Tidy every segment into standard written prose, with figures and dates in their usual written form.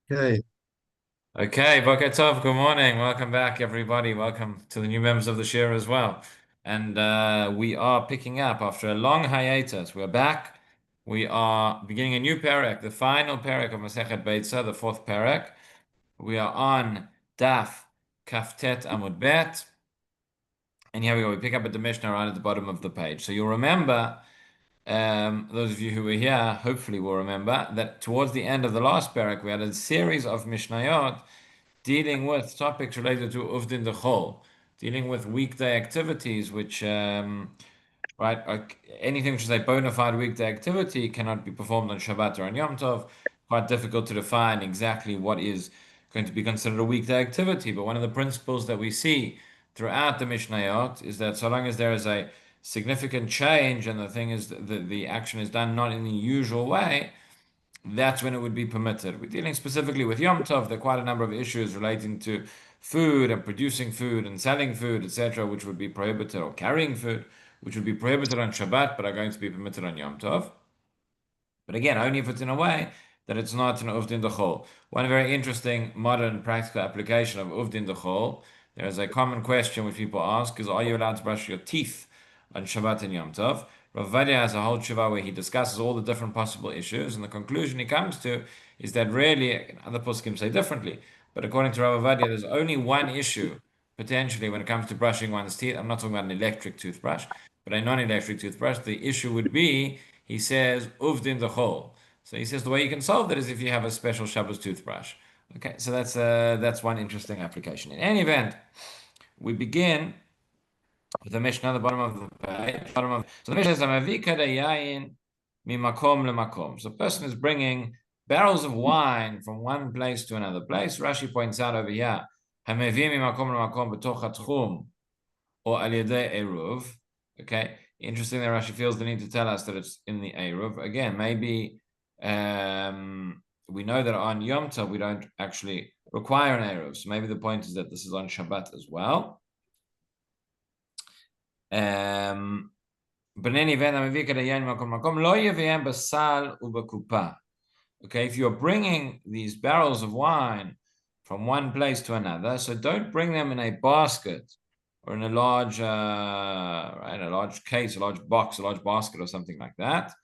Okay. Okay, Boker Tov, good morning. Welcome back, everybody. Welcome to the new members of the Shiur as well. And we are picking up after a long hiatus. We're back. We are beginning a new perek, the final perek of Masechet Beitza, the fourth perek. We are on Daf Kaftet Amud Bet. And here we go. We pick up at the Mishnah right at the bottom of the page. So you'll remember, those of you who were here, hopefully will remember, that towards the end of the last perek, we had a series of Mishnayot dealing with topics related to Uvdin the Chol, dealing with weekday activities, which, right, anything which is a bona fide weekday activity cannot be performed on Shabbat or on Yom Tov. Quite difficult to define exactly what is going to be considered a weekday activity. But one of the principles that we see throughout the Mishnayot is that so long as there is a significant change and the thing is the action is done not in the usual way, that's when it would be permitted. We're dealing specifically with Yom Tov. There are quite a number of issues relating to food and producing food and selling food, etc., which would be prohibited, or carrying food, which would be prohibited on Shabbat, but are going to be permitted on Yom Tov. But again, only if it's in a way that it's not an uvdin dechol. One very interesting modern practical application of uvdin dechol. There is a common question which people ask: is are you allowed to brush your teeth on Shabbat and Yom Tov? Rabbi has a whole tshuva where he discusses all the different possible issues, and the conclusion he comes to is that really, other poskim say differently, but according to Rabbi, there's only one issue potentially when it comes to brushing one's teeth. I'm not talking about an electric toothbrush, but a non-electric toothbrush. The issue would be, he says, uvdin the chol. So he says the way you can solve that is if you have a special Shabbos toothbrush. Okay, so that's one interesting application. In any event, we begin with the Mishnah at the bottom of the page. So the Mishnah says, "Amavika yayin mimakom lemakom." So a person is bringing barrels of wine from one place to another place. Rashi points out over here, "Hamevi mimakom lemakom b'toch hatchum or al yedei eruv." Okay, interesting that Rashi feels the need to tell us that it's in the eruv. Again, maybe we know that on Yom Tov we don't actually require an eruv. So maybe the point is that this is on Shabbat as well. But in any event, okay, if you're bringing these barrels of wine from one place to another, so don't bring them in a basket or in a large, right, a large case, a large box, a large basket, or something like that.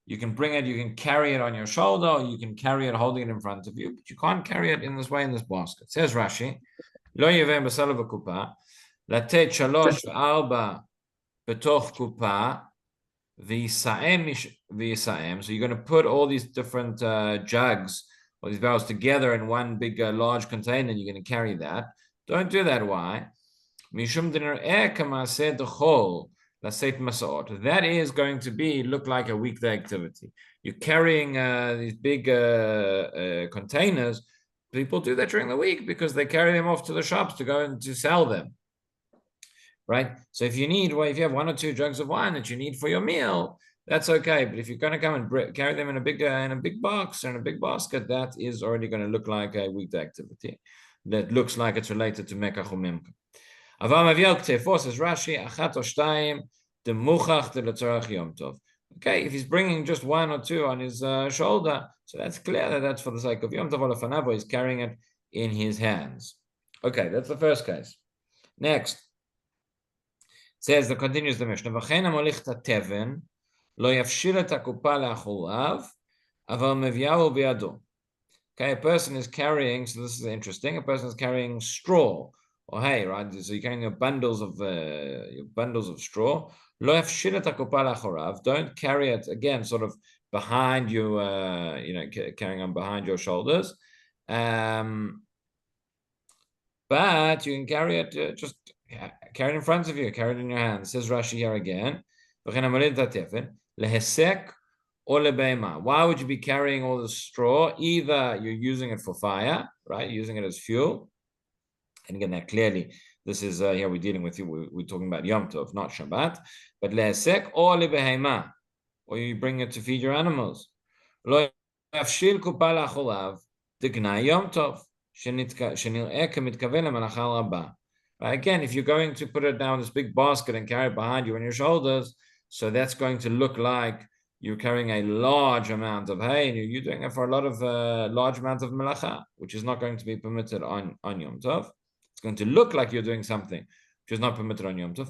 You can bring it, you can carry it on your shoulder, or you can carry it holding it in front of you, but you can't carry it in this way in this basket. Says Rashi, לא יבא בשר בקופה, לתת 3 ו4 בתוך קופה, ויסאם. So you're going to put all these different jugs, all these barrels together in one big large container, and you're going to carry that. Don't do that. Why? משום דנראה כמעשה דחול, לשאת מסעות. That is going to look like a weekday activity. You're carrying these big containers. People do that during the week because they carry them off to the shops to go and to sell them, right? So if you have 1 or 2 jugs of wine that you need for your meal, that's okay. But if you're going to come and carry them in a big box or in a big basket, that is already going to look like a weekday activity. That looks like it's related to Mekach or Memka. Avam aviel ktefo, says Rashi, achat or shtayim demuchach deletzarach Yom Tov. Okay, if he's bringing just 1 or 2 on his shoulder, so that's clear that that's for the sake of Yom Tov or Lefanav, he's carrying it in his hands. Okay, that's the first case. Next, says the continues the Mishnah. V'chein hamolich teven lo yafshil et hakupa le'acholav, aval meviyahu biyado. Okay, a person is carrying. So this is interesting. A person is carrying straw or hay, right? So you're carrying your bundles of straw. Lo yafshil et hakupa le'achorav. Don't carry it again, sort of behind you. Carrying on behind your shoulders. But you can carry it just carry it in front of you, carry it in your hand. It says Rashi here again. Why would you be carrying all this straw? Either you're using it for fire, right? Using it as fuel. And again, that clearly, this is here we're dealing with you. We're talking about Yom Tov, not Shabbat. But lehesek or lebehema, or you bring it to feed your animals. Lo yafshil kupa lacholav dignai Yom Tov. Again, if you're going to put it down this big basket and carry it behind you on your shoulders, so that's going to look like you're carrying a large amount of hay, and you're doing it for a lot of large amount of melacha, which is not going to be permitted on Yom Tov. It's going to look like you're doing something which is not permitted on Yom Tov.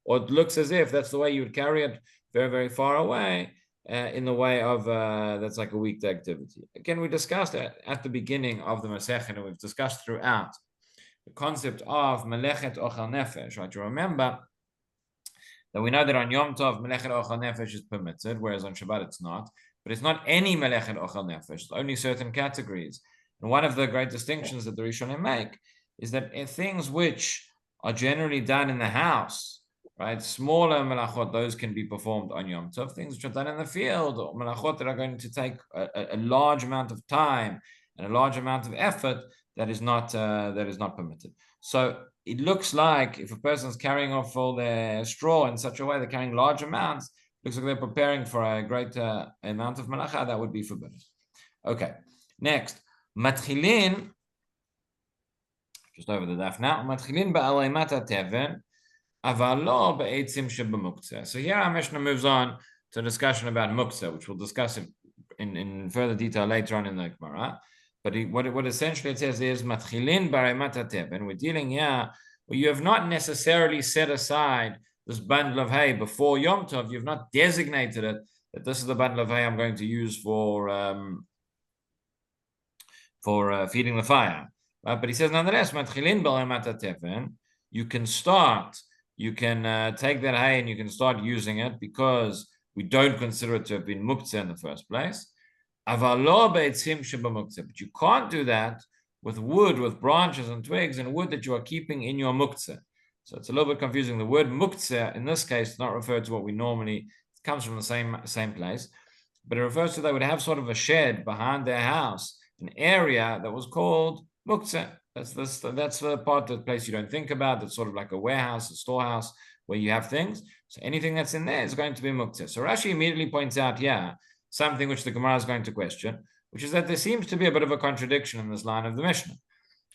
Or it looks as if that's the way you would carry it, very, very far away, in the way of that's like a weekday activity. Again, we discussed at the beginning of the Masechet, and we've discussed throughout the concept of melechet ochel nefesh. Right? You remember that we know that on Yom Tov, melechet ochel nefesh is permitted, whereas on Shabbat it's not. But it's not any melechet ochel nefesh, it's only certain categories. And one of the great distinctions that the Rishonim make is that things which are generally done in the house, right, smaller melachot, those can be performed on Yom Tov. Things which are done in the field, or melachot that are going to take a large amount of time and a large amount of effort, that is not permitted. So it looks like if a person's carrying off all their straw in such a way, they're carrying large amounts, looks like they're preparing for a great amount of melacha, that would be forbidden. Okay, next, matchilin, just over the daf now, matchilin ba'aleimat teven, aval lo be'etzim shebamuktzeh. So here our Mishnah moves on to a discussion about muktzeh, which we'll discuss in further detail later on in the Gemara. But what essentially it says is matchilin ba'aleimat teven. We're dealing here where you have not necessarily set aside this bundle of hay before Yom Tov. You've not designated it that this is the bundle of hay I'm going to use for feeding the fire. But he says nonetheless, matchilin ba'aleimat teven. You can take that hay and you can start using it because we don't consider it to have been muktzeh in the first place. But you can't do that with wood, with branches and twigs and wood that you are keeping in your muktzeh. So it's a little bit confusing. The word muktzeh in this case is not referred to what we normally, it comes from the same place, but it refers to they would have sort of a shed behind their house, an area that was called muktzeh. That's the part of the place you don't think about. That's sort of like a warehouse, a storehouse where you have things. So anything that's in there is going to be muktzeh. So Rashi immediately points out something which the Gemara is going to question, which is that there seems to be a bit of a contradiction in this line of the Mishnah.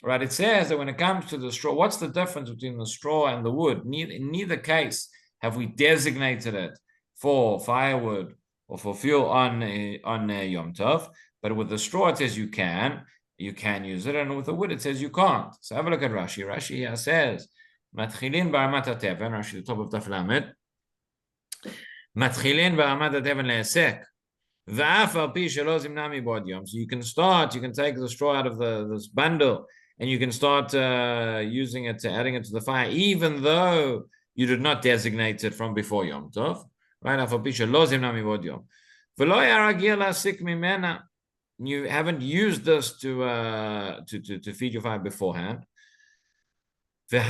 Right? It says that when it comes to the straw, what's the difference between the straw and the wood? In neither case have we designated it for firewood or for fuel on Yom Tov. But with the straw, it says you can use it, and with the wood, it says you can't. So have a look at Rashi. Rashi here says, "Matchilin ba'amat teven." Rashi, the top of Daf Lamed. Matchilin ba'amat teven le'esek. V'af al pi shelo zimna mibod yom. So you can take the straw out of this bundle, and you can start using it, adding it to the fire, even though you did not designate it from before Yom Tov. Right? Af al pi shelo zimna mibod yom. V'lo yaragir la'asik mimena. You haven't used this to feed your fire beforehand. That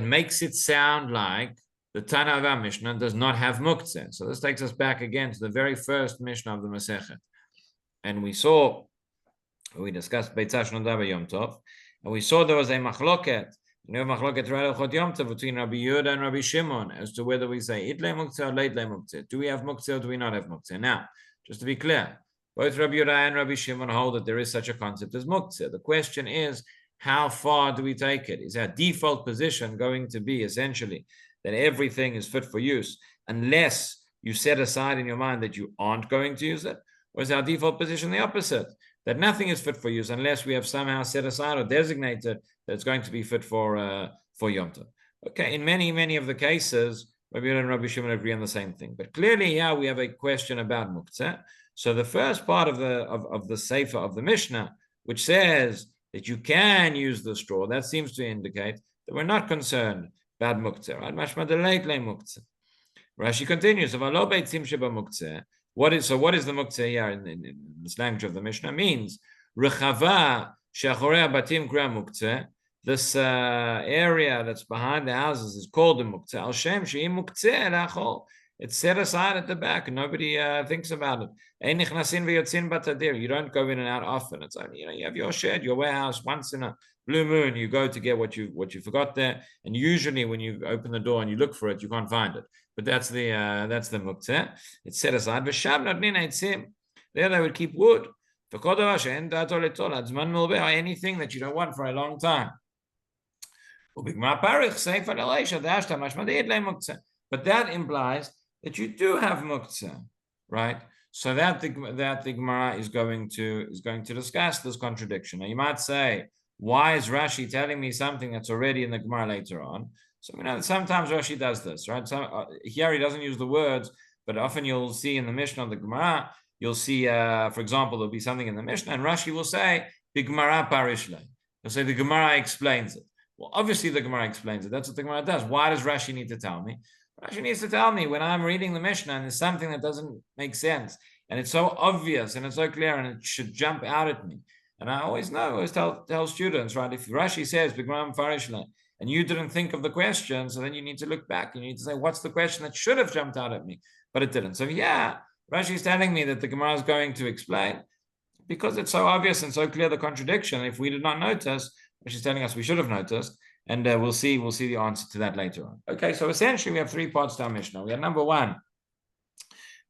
makes it sound like the Tana of our Mishnah does not have muktzeh. So this takes us back again to the very first Mishnah of the Masechet. And we discussed Beitza Shnodava Yom Tov, and we saw there was a machloket, Yom Tov, between Rabbi Yehuda and Rabbi Shimon as to whether we say itle muktzeh or leitle muktzeh. Do we have muktzeh or do we not have muktzeh? Now, just to be clear, both Rabbi Yehuda and Rabbi Shimon hold that there is such a concept as muktzeh. The question is, how far do we take it? Is our default position going to be essentially that everything is fit for use unless you set aside in your mind that you aren't going to use it? Or is our default position the opposite? That nothing is fit for use unless we have somehow set aside or designated that it's going to be fit for Yom Tov. Okay, in many of the cases, Rabbi Yehuda and Rabbi Shimon agree on the same thing. But clearly here we have a question about muktzeh. So the first part of the sefer of the Mishnah, which says that you can use the straw, that seems to indicate that we're not concerned about muktzeh, right? Mashma deleit le muktzeh. Rashi continues, what is the muktzeh here in this language of the Mishnah? Means rechava she'achorei batim kra muktzeh. This area that's behind the houses is called the muktzeh. Al shem she'i muktzeh lachol. It's set aside at the back, and nobody thinks about it. You don't go in and out often. It's only, you have your shed, your warehouse. Once in a blue moon, you go to get what you forgot there. And usually, when you open the door and you look for it, you can't find it. But that's the muktzeh. It's set aside. There they would keep wood. Or anything that you don't want for a long time. But that implies that you do have muktzah, right? So that the Gemara is going to discuss this contradiction. Now you might say, why is Rashi telling me something that's already in the Gemara later on? So sometimes Rashi does this, right? So here he doesn't use the words, but often you'll see in the Mishnah of the Gemara, you'll see, for example, there'll be something in the Mishnah, and Rashi will say, the Gemara parishle. He'll say the Gemara explains it. Well, obviously the Gemara explains it. That's what the Gemara does. Why does Rashi need to tell me? Rashi needs to tell me when I'm reading the Mishnah and there's something that doesn't make sense, and it's so obvious and it's so clear and it should jump out at me. And I always tell students, right, if Rashi says B'Gemara Farishla and you didn't think of the question, so then you need to look back. You need to say, what's the question that should have jumped out at me, but it didn't. So yeah, Rashi is telling me that the Gemara is going to explain because it's so obvious and so clear the contradiction. If we did not notice, Rashi is telling us we should have noticed. And we'll see the answer to that later on. Okay, so essentially we have three parts to our Mishnah. We have number one,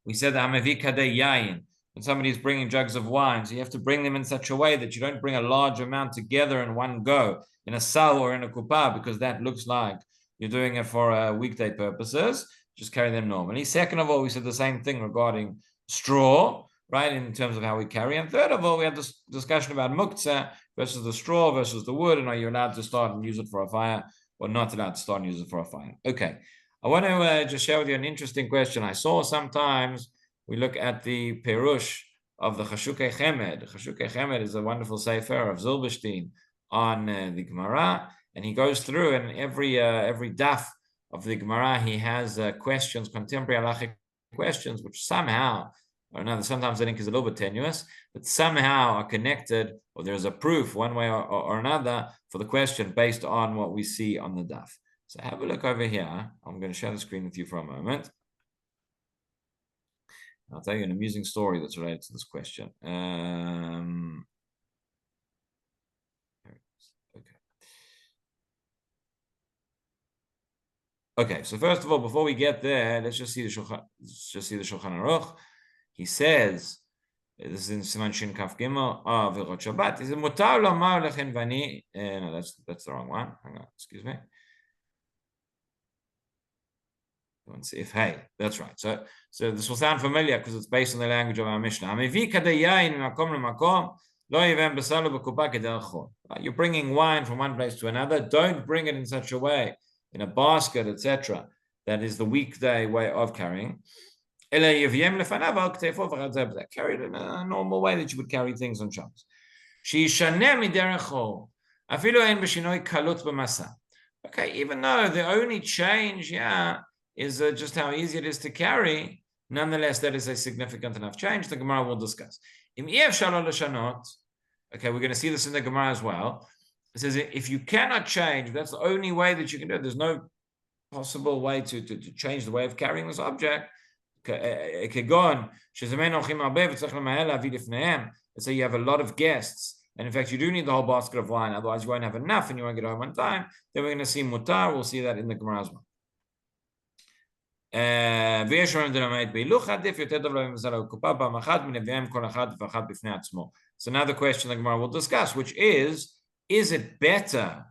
we said that Hamavi Kadei Yayin, when somebody's bringing jugs of wine, so you have to bring them in such a way that you don't bring a large amount together in one go, in a sal or in a kuppah, because that looks like you're doing it for weekday purposes. Just carry them normally. Second of all, we said the same thing regarding straw, right, in terms of how we carry. And third of all, we had this discussion about muktzah versus the straw versus the wood, and are you allowed to start and use it for a fire or not allowed to start and use it for a fire? Okay, I want to just share with you an interesting question. I saw sometimes we look at the perush of the Chashukei Chemed. Chashukei Chemed is a wonderful sefer of Zilberstein on the Gemara, and he goes through, and every daf of the Gemara, he has questions, contemporary halachic questions, which somehow or another, sometimes I think is a little bit tenuous, but somehow are connected, or there's a proof one way or another for the question based on what we see on the daf. So have a look over here. I'm going to share the screen with you for a moment. I'll tell you an amusing story that's related to this question. Okay, so first of all, before we get there, let's just see the Shulchan Aruch. He says, this is in Siman Shin Kaf Gimel, V'chot Shabbat. He says, Mutar lomar lechen vani. No, that's the wrong one. Hang on, excuse me. Let's see if hey, that's right. So this will sound familiar because it's based on the language of our Mishnah. Hamivi kadei yain makom lemakom lo yivem b'salo b'kupa kederech chol. You're bringing wine from one place to another. Don't bring it in such a way, in a basket, etc. That is the weekday way of carrying. Carry it in a normal way that you would carry things on Shabbos. Okay, even though the only change, is just how easy it is to carry, nonetheless, that is a significant enough change. The Gemara will discuss. Okay, we're going to see this in the Gemara as well. It says if you cannot change, that's the only way that you can do it. There's no possible way to change the way of carrying this object. Let's say you have a lot of guests, and in fact you do need the whole basket of wine, otherwise you won't have enough and you won't get home on time. Then we're going to see mutar. We'll see that in the Gemara as well. So another question the Gemara will discuss, which is it better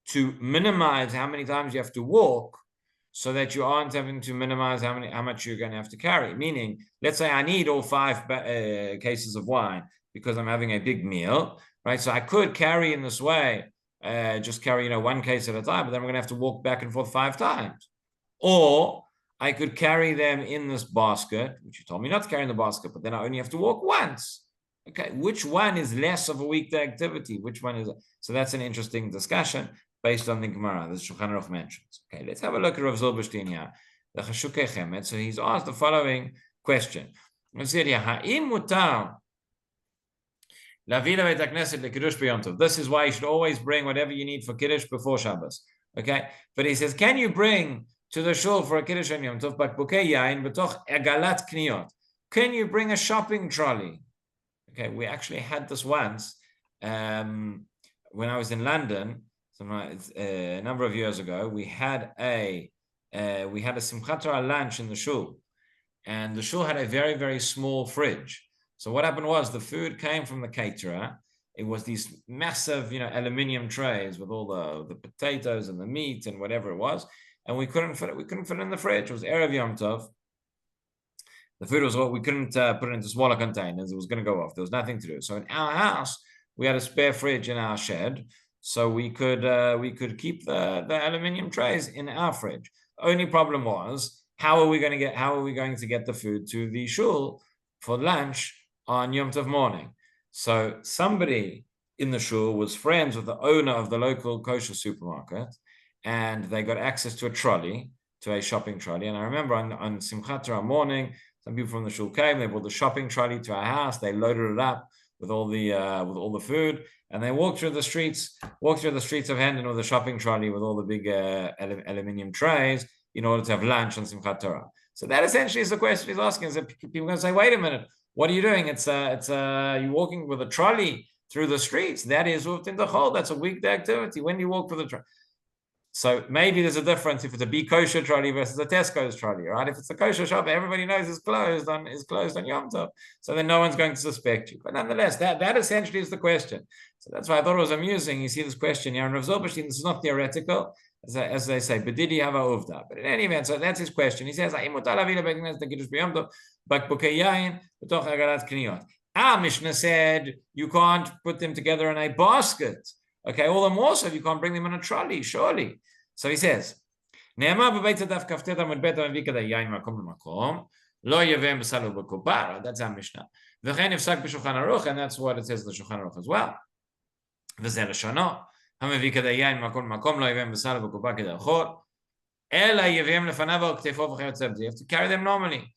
to minimize how many times you have to walk so that you aren't having to minimize how much you're going to have to carry? Meaning, let's say I need all 5 cases of wine because I'm having a big meal, right? So I could carry in this way, just carry 1 case at a time, but then I'm going to have to walk back and forth 5 times. Or I could carry them in this basket, which you told me not to carry in the basket, but then I only have to walk once. Okay, which one is less of a weekday activity? Which one is it? So that's an interesting discussion based on the Gemara that Shulchan Aruch mentions. Okay, let's have a look at Rav Zilberstein here, the Chashukei Chemed. So he's asked the following question. Let's see here. Ha'im mutar lavi leBeit HaKnesset leKiddush b'Yom Tov. This is why you should always bring whatever you need for Kiddush before Shabbos. Okay, but he says, can you bring to the shul for a Kiddush on Yom Tov bakbukei yain b'toch egalat kniyot? Can you bring a shopping trolley? Okay, we actually had this once when I was in London. A number of years ago, we had a Simchat Torah lunch in the shul, and the shul had a very, very small fridge. So what happened was the food came from the caterer. It was these massive, aluminium trays with all the potatoes and the meat and whatever it was. and we couldn't fit it in the fridge. It was Erev Yom Tov. The food was we couldn't put it into smaller containers. It was going to go off. There was nothing to do. So in our house, we had a spare fridge in our shed, so we could keep the aluminium trays in our fridge. Only problem was how are we going to get the food to the shul for lunch on Yom Tov morning? So somebody in the shul was friends with the owner of the local kosher supermarket, and they got access to a trolley, to a shopping trolley. And I remember on Simchat Torah morning, some people from the shul came. They brought the shopping trolley to our house. They loaded it up with all the food, and they walked through the streets of Hendon with a shopping trolley with all the big aluminium trays in order to have lunch on Simchat Torah. So that essentially is the question he's asking. Is that people are going to say, "Wait a minute, what are you doing? It's you walking with a trolley through the streets. That is in the hole. That's a weekday activity. When you walk with a trolley." So maybe there's a difference if it's a Be Kosher trolley versus a Tesco's trolley, right? If it's a kosher shop, everybody knows it's closed on Yom Tov, so then no one's going to suspect you. But nonetheless, that essentially is the question. So that's why I thought it was amusing. You see this question here, and Rav Zilberstein, this is not theoretical, as they say, but did he have a uvda? But in any event, so that's his question. He says, our Mishnah said you can't put them together in a basket. Okay, all the more so if you can't bring them in a trolley, surely. So he says, that's our Mishnah. And that's what it says in the Shulchan Aruch as well. You have to carry them normally.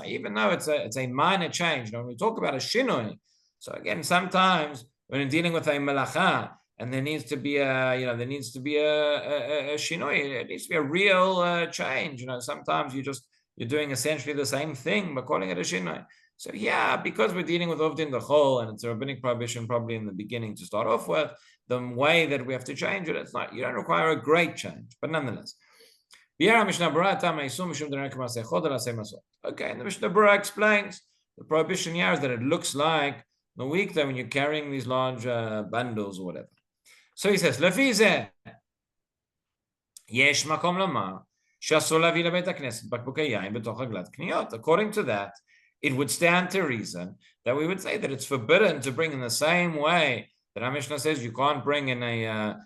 Even though it's a minor change. When we talk about a shinoi, so again, sometimes when you're dealing with a melacha and there needs to be a shinoi, it needs to be a real change. Sometimes you're doing essentially the same thing but calling it a shinoi. So yeah, because we're dealing with ovdin the chol and it's a rabbinic prohibition probably in the beginning to start off with, the way that we have to change it, you don't require a great change, but nonetheless. Okay, and the Mishnah Berurah explains the prohibition here is that it looks like the weekday when you're carrying these large bundles or whatever. So he says, according to that, it would stand to reason that we would say that it's forbidden to bring in the same way that our Mishnah says you can't bring in a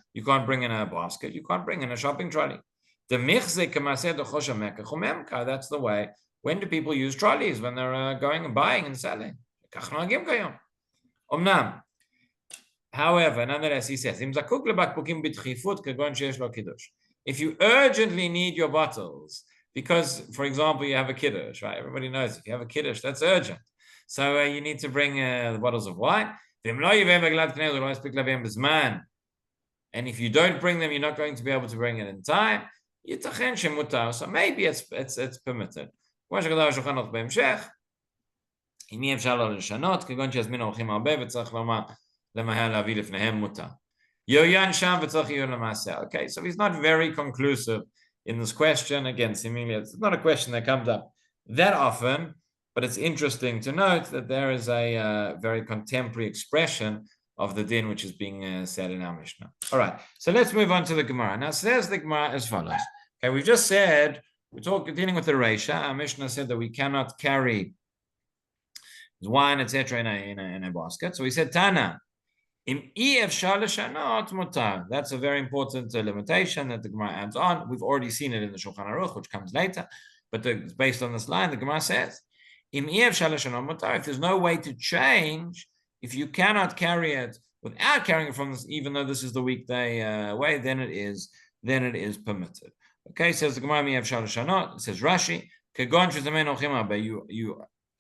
basket, you can't bring in a shopping trolley. That's the way. When do people use trolleys? When they're going and buying and selling. However, nonetheless, he says, if you urgently need your bottles, because, for example, you have a kiddush, right? Everybody knows if you have a kiddush, that's urgent. So you need to bring the bottles of wine. And if you don't bring them, you're not going to be able to bring it in time. So maybe it's permitted. Okay, so he's not very conclusive in this question. Again, seemingly it's not a question that comes up that often, but it's interesting to note that there is a very contemporary expression of the din which is being said in our Mishnah. All right, so let's move on to the Gemara. Now, says the Gemara as follows. Okay, we've just said, we're dealing with the Reisha. Our Mishnah said that we cannot carry wine, etc., in a basket. So we said, Tana, that's a very important limitation that the Gemara adds on. We've already seen it in the Shulchan Aruch, which comes later, but based on this line, the Gemara says, if there's no way to change, if you cannot carry it without carrying it from this, even though this is the weekday way, then it is permitted. Okay, says the Gemara, it says Rashi, you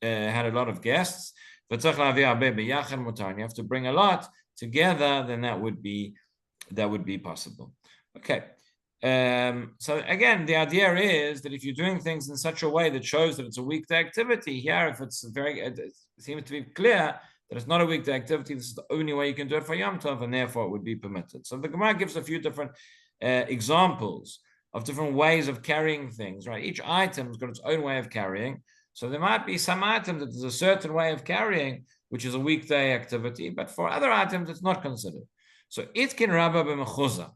had a lot of guests, you have to bring a lot together, then that would be possible. Okay. So again, the idea is that if you're doing things in such a way that shows that it's a weekday activity, here, if it seems to be clear that it's not a weekday activity, this is the only way you can do it for Yom Tov, and therefore it would be permitted. So the Gemara gives a few different examples of different ways of carrying things, right? Each item has got its own way of carrying. So there might be some items that there's a certain way of carrying, which is a weekday activity, but for other items, it's not considered. So Itkin Rabba b'mechuza.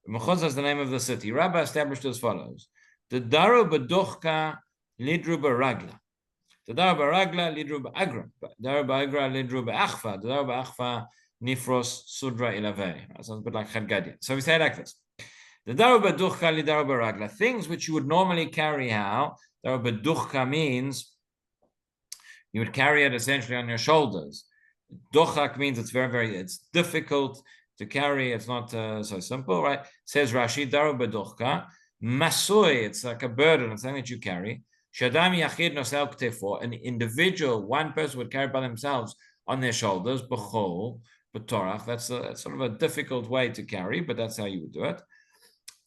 Mechutza is the name of the city. Rabbi established as follows: the daru beduchka lidru baragla. The daru baragla lidru ba'agra. Daru ba'agra lidru ba'achfa. The daru ba'achfa nifros sudra ilavei. That sounds a bit like Chadgadia. So we say it like this: the daru beduchka lidaru baragla. Things which you would normally carry how? Daru beduchka means you would carry it essentially on your shoulders. Dochak means it's it's difficult to carry. It's not so simple, right? Says Rashi, daru bedochka. Masui, it's like a burden, it's something that you carry. Shadam yachid nosel ktefo, an individual, one person would carry by themselves on their shoulders. B'chol, b'torach. That's sort of a difficult way to carry, but that's how you would do it.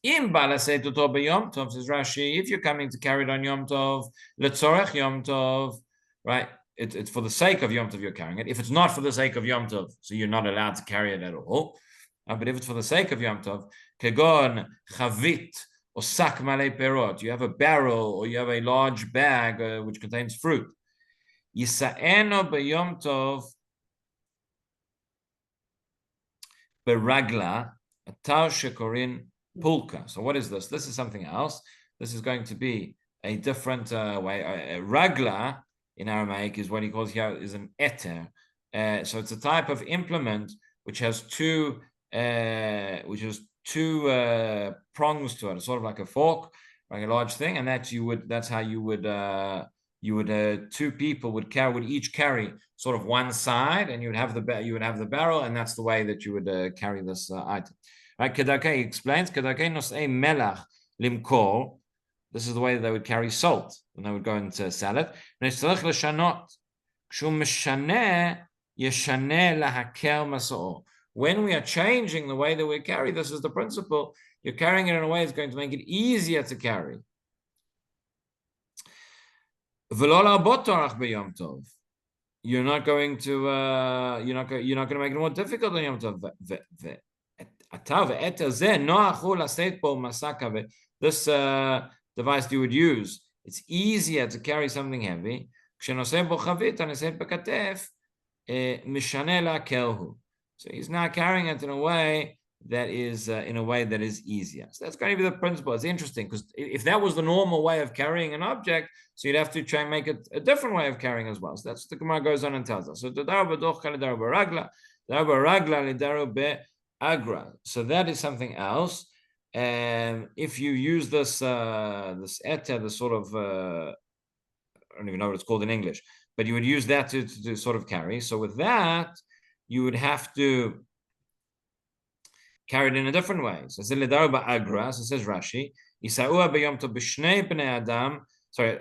Im balasei tuto b'yom tov, says Rashi, if you're coming to carry it on Yom Tov, letzorech Yom Tov, right? It's for the sake of Yom Tov you're carrying it. If it's not for the sake of Yom Tov, so you're not allowed to carry it at all. But if it's for the sake of Yom Tov, kegon chavit or sak malei perot, you have a barrel or you have a large bag which contains fruit. Yisaeno b'Yom Tov beragla atar shekorin pulka. So what is this? This is something else. This is going to be a different way. A ragla in Aramaic is what he calls here is an eter. So it's a type of implement which has two prongs to it. It's sort of like a fork, like a large thing, and that's how you would two people would each carry sort of one side, and you would have the barrel, and that's the way that you would carry this item. Right? Kedakei explains, Kedakei nosei melach limkor. This is the way they would carry salt when they would go into sell it. When we are changing the way that we carry, this is the principle. You're carrying it in a way that's going to make it easier to carry. You're not going to make it more difficult on Yom Tov. This device you would use, it's easier to carry something heavy. So he's now carrying it in a way that is easier. So that's going to be the principle. It's interesting because if that was the normal way of carrying an object, so you'd have to try and make it a different way of carrying as well. So that's what the Gemara goes on and tells us. So agra. So that is something else. And if you use this eter, the sort of I don't even know what it's called in English, but you would use that to sort of carry. So with that, you would have to carry it in a different way. So it says Rashi, sorry,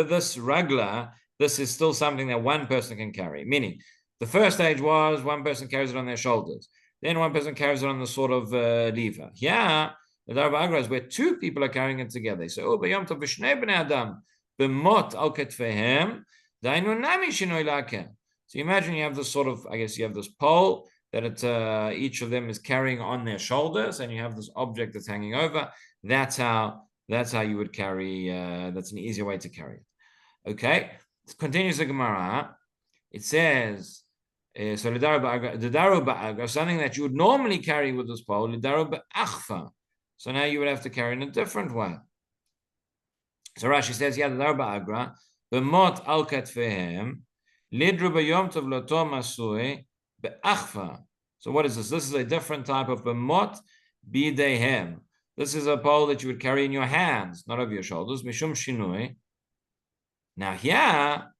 this ragla, this is still something that one person can carry. Meaning, the first stage was one person carries it on their shoulders. Then one person carries it on the sort of lever. Yeah, the Darba Agra is where two people are carrying it together. So, Yom Tov b'shnei b'nei Adam b'mot al ketfehem dainu nami shinoi laken. So you imagine you have this sort of, I guess you have this pole that each of them is carrying on their shoulders, and you have this object that's hanging over. That's how you would carry. That's an easier way to carry it. Okay, it continues the Gemara. It says. So the daru ba'agra, something that you would normally carry with this pole, the daru ba'achfa. So now you would have to carry in a different way. So Rashi says, yeah, the daru ba'agra, b'mot al katfehem, lidru b'yom tov loto masui ba'achfa. So what is this? This is a different type of b'mot bidehem. This is a pole that you would carry in your hands, not over your shoulders. Mishum shinui. Now here,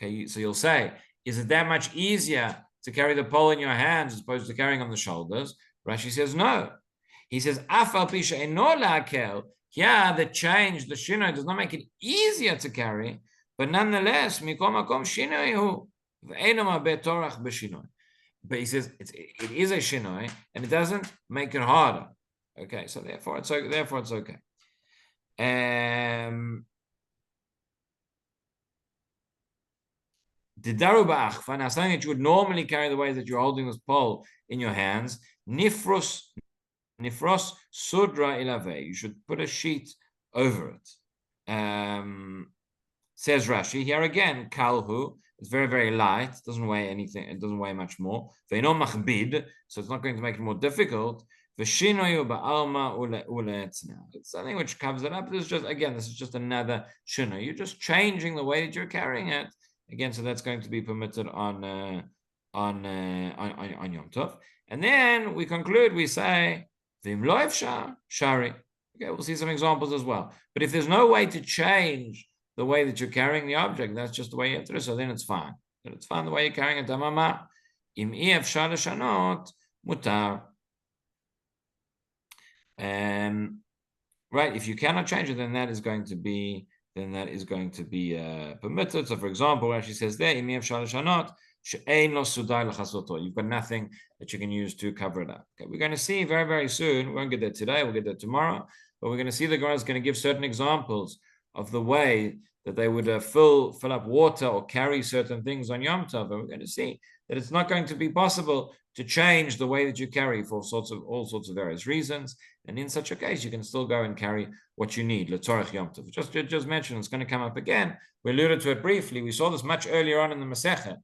okay, so you'll say, is it that much easier to carry the pole in your hands as opposed to carrying on the shoulders? Rashi says no. He says, Afal pisha eno la'akel. Yeah, the change, the shinoi, does not make it easier to carry, but nonetheless, mikom makom shinoi hu v'eino ma'beh torach b'shinoi. But he says it is a shinoi, and it doesn't make it harder. Okay, so therefore it's okay. The daru ba'achfa, now something that you would normally carry the way that you're holding this pole in your hands, nifros sudra ilave. You should put a sheet over it. Says Rashi here again, kalhu. It's very, very light. It doesn't weigh anything. It doesn't weigh much more. Ve'ino machbid, so it's not going to make it more difficult. V'shinoyu ba'alma ule'etzna. It's something which covers it up. This is just another shino. You're just changing the way that you're carrying it. Again, so that's going to be permitted on Yom Tov. And then we conclude, we say, V'im lo efshar shari. Okay, we'll see some examples as well. But if there's no way to change the way that you're carrying the object, that's just the way you have to do it, so then it's fine. But it's fine the way you're carrying it. Tamama. Im I efshar l'shanot mutar. Right, if you cannot change it, then that is going to be permitted. So, for example, where she says there, you've got nothing that you can use to cover it up. Okay, we're going to see very, very soon. We won't get there today. We'll get there tomorrow. But we're going to see the Gemara is going to give certain examples of the way that they would fill up water or carry certain things on Yom Tov. And we're going to see that it's not going to be possible to change the way that you carry for all sorts of various reasons. And in such a case, you can still go and carry what you need. L'tzorech Yom Tov. Just mentioned, it's going to come up again. We alluded to it briefly. We saw this much earlier on in the Masechet,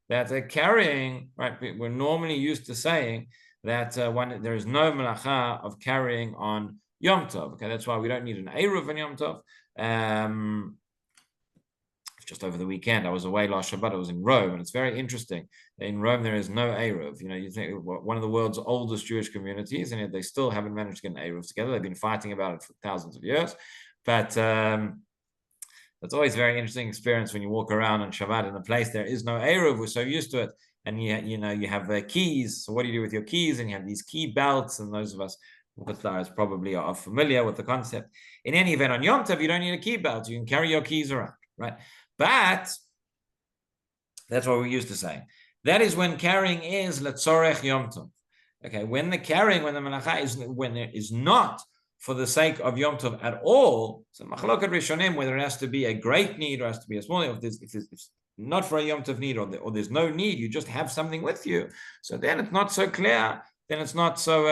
that carrying, right, we're normally used to saying that when there is no melacha of carrying on Yom Tov. Okay, that's why we don't need an Eruv on Yom Tov. Just over the weekend, I was away last Shabbat. I was in Rome, and it's very interesting. In Rome, there is no Eruv. You think one of the world's oldest Jewish communities, and yet they still haven't managed to get an Eruv together. They've been fighting about it for thousands of years. But it's always a very interesting experience when you walk around on Shabbat in a place there is no Eruv. We're so used to it, and you have keys. So what do you do with your keys? And you have these key belts, and those of us probably are familiar with the concept. In any event, on Yom Tov, you don't need a key belt. You can carry your keys around, right? But that's what we're used to saying. That is when carrying is letzorech Yom Tov. Okay, when the melacha when it is not for the sake of Yom Tov at all. So machloket rishonim, whether it has to be a great need or has to be a small need. If it's not for a Yom Tov need or there's no need, you just have something with you. So then it's not so clear. Then it's not so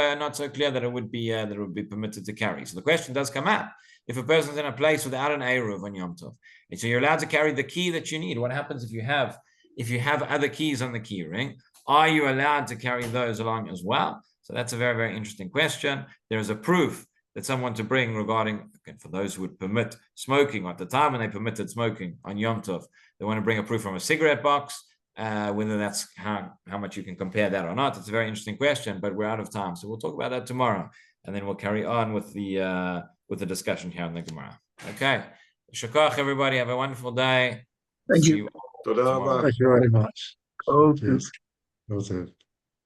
clear that it would be permitted to carry. So the question does come up: if a person's in a place without an Eruv on Yom Tov, and so you're allowed to carry the key that you need, what happens if you have other keys on the key ring? Are you allowed to carry those along as well? So that's a very, very interesting question. There is a proof that someone to bring regarding, again, for those who would permit smoking, or at the time when they permitted smoking on Yom Tov, they want to bring a proof from a cigarette box. Whether that's how much you can compare that or not, it's a very interesting question, but we're out of time. So we'll talk about that tomorrow, and then we'll carry on with the discussion here in the Gemara. Okay. Shakach, everybody. Have a wonderful day. Thank you. Thank you very much. Okay.